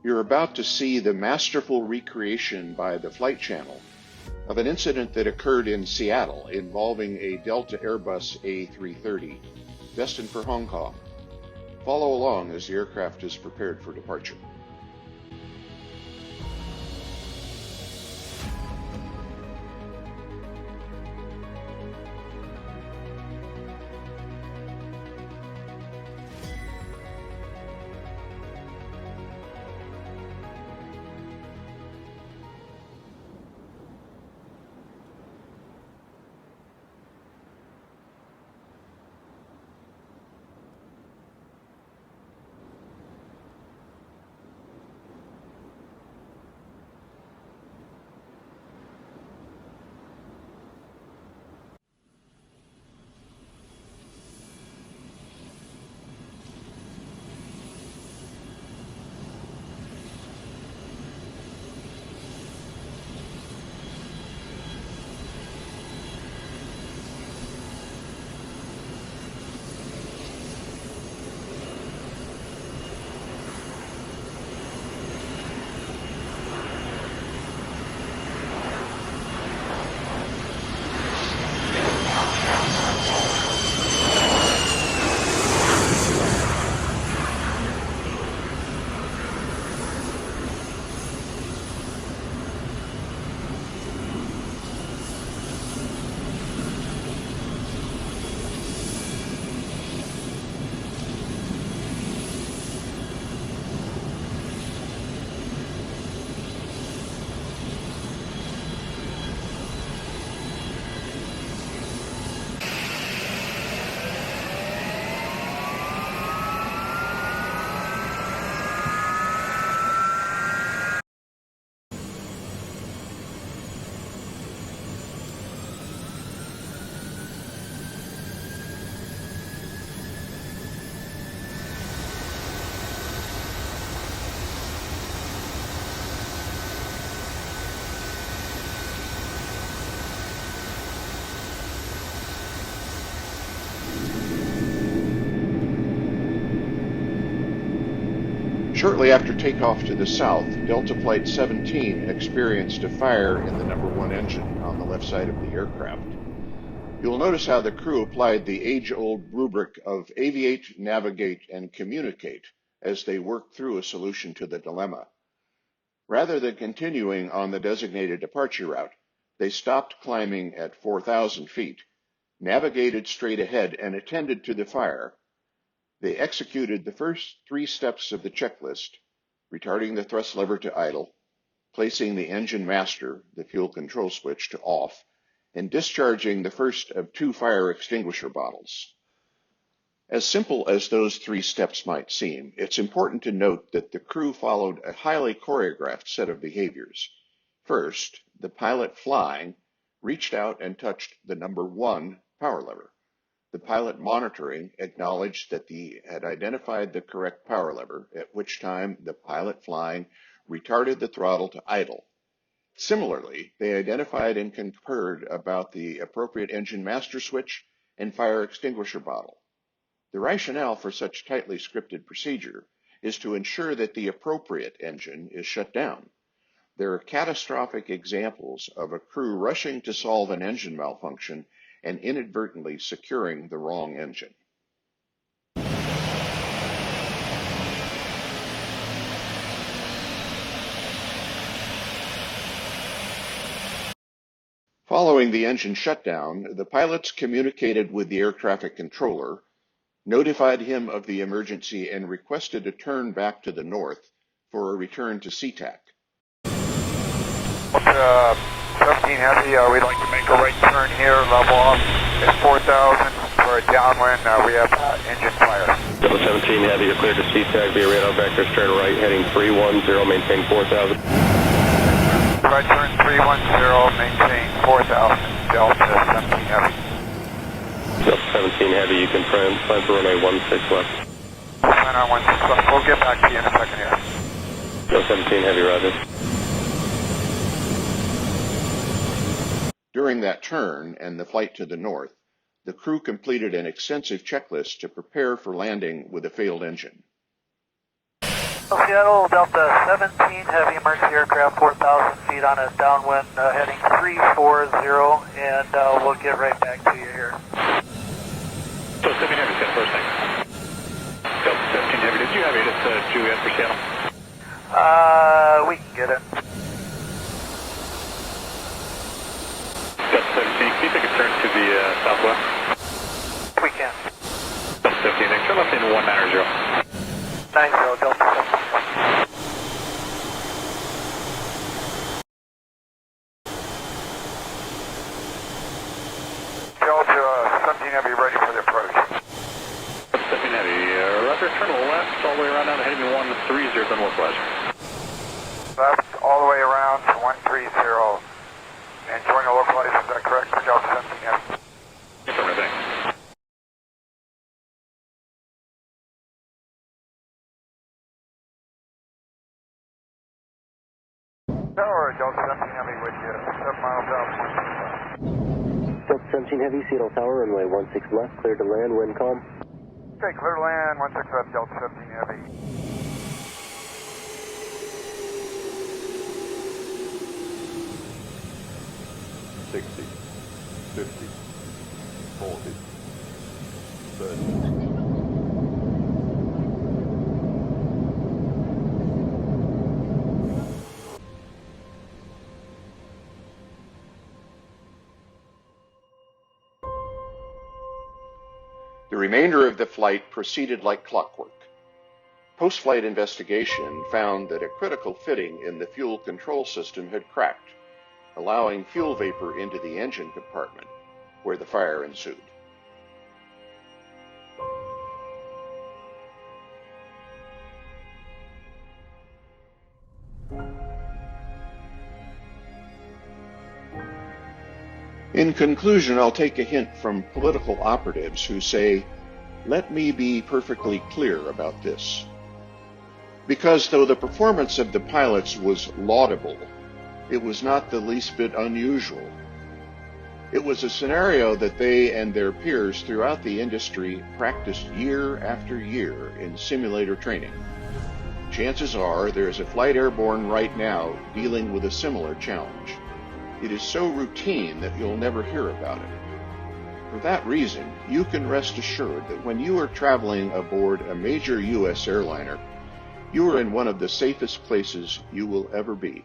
You're about to see the masterful recreation by the Flight Channel of an incident that occurred in Seattle involving a Delta Airbus A330 destined for Hong Kong. Follow along as the aircraft is prepared for departure. Shortly after takeoff to the south, Delta Flight 17 experienced a fire in the number 1 engine on the left side of the aircraft. You'll notice how the crew applied the age-old rubric of aviate, navigate, and communicate as they worked through a solution to the dilemma. Rather than continuing on the designated departure route, they stopped climbing at 4,000 feet, navigated straight ahead, and attended to the fire. They executed the first 3 steps of the checklist, retarding the thrust lever to idle, placing the engine master, the fuel control switch, to off, and discharging the first of 2 fire extinguisher bottles. As simple as those 3 steps might seem, it's important to note that the crew followed a highly choreographed set of behaviors. First, the pilot flying reached out and touched the number 1 power lever. The pilot monitoring acknowledged that he had identified the correct power lever, at which time the pilot flying retarded the throttle to idle. Similarly, they identified and conferred about the appropriate engine master switch and fire extinguisher bottle. The rationale for such tightly scripted procedure is to ensure that the appropriate engine is shut down. There are catastrophic examples of a crew rushing to solve an engine malfunction and inadvertently securing the wrong engine. Following the engine shutdown, the pilots communicated with the air traffic controller, notified him of the emergency, and requested a turn back to the north for a return to SeaTac. 17 Heavy, we'd like to make a right turn here, level off at 4,000 for a downwind. We have engine fire. 17 Heavy, you're cleared to SeaTac via radar vector, turn right, heading 310, maintain 4,000. Right turn 310, maintain 4,000, Delta 17 Heavy. Delta 17 Heavy, you can plan for runway 16 left. Plan on 16 left. We'll get back to you in a second here. Delta 17 Heavy, roger. During that turn and the flight to the north, the crew completed an extensive checklist to prepare for landing with a failed engine. Seattle, Delta 17, heavy emergency aircraft, 4,000 feet on a downwind, heading 340, and we'll get right back to you here. So 17 Heavy, Seattle, first thing. Delta 17 Heavy, did you have ATIS Juliet for Seattle? We can get it. Delta 17, can you take a turn to the southwest? We can. Delta 17, turn left in 190. 90, Delta 17. Delta 17 Heavy, ready for the approach. Delta 17 Heavy, roger, turn left all the way around down to heading 130 northwest. Left all the way around to 130. And join the localizer, is that correct for Delta 17 Heavy? Affirmative. Tower, Delta 17 Heavy with you, 7 miles out, 165. Delta 17 Heavy, Seattle Tower, runway 16 left, clear to land, wind calm. Okay, clear to land, 16 left, Delta 17 Heavy. $60, $50, $40, $30. The remainder of the flight proceeded like clockwork. Post-flight investigation found that a critical fitting in the fuel control system had cracked, allowing fuel vapor into the engine compartment, where the fire ensued. In conclusion, I'll take a hint from political operatives who say, "Let me be perfectly clear about this." Because though the performance of the pilots was laudable, it was not the least bit unusual. It was a scenario that they and their peers throughout the industry practiced year after year in simulator training. Chances are there is a flight airborne right now dealing with a similar challenge. It is so routine that you'll never hear about it. For that reason, you can rest assured that when you are traveling aboard a major U.S. airliner, you are in one of the safest places you will ever be.